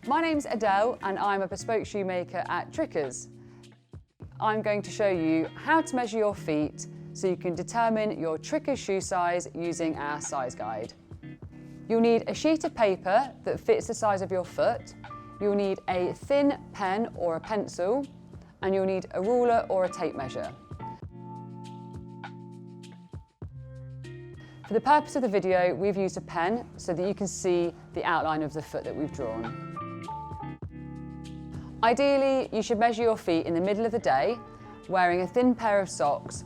My name's Adele and I'm a bespoke shoemaker at Trickers. I'm going to show you how to measure your feet so you can determine your Trickers shoe size using our size guide. You'll need a sheet of paper that fits the size of your foot, you'll need a thin pen or a pencil, and you'll need a ruler or a tape measure. For the purpose of the video, we've used a pen so that you can see the outline of the foot that we've drawn. Ideally, you should measure your feet in the middle of the day, wearing a thin pair of socks.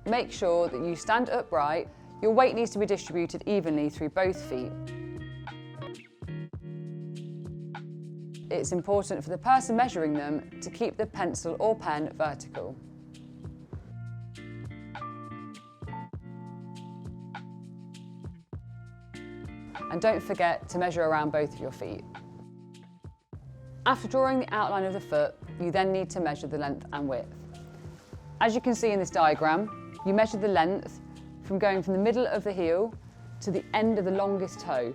Make sure that you stand upright. Your weight needs to be distributed evenly through both feet. It's important for the person measuring them to keep the pencil or pen vertical. And don't forget to measure around both of your feet. After drawing the outline of the foot, you then need to measure the length and width. As you can see in this diagram, you measure the length from going from the middle of the heel to the end of the longest toe.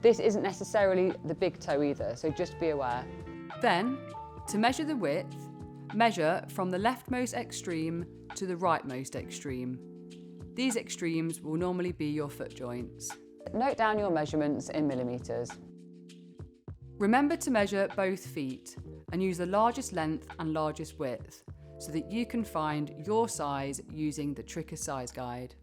This isn't necessarily the big toe either, so just be aware. Then, to measure the width, measure from the leftmost extreme to the rightmost extreme. These extremes will normally be your foot joints. Note down your measurements in millimetres. Remember to measure both feet and use the largest length and largest width so that you can find your size using the Trickers size guide.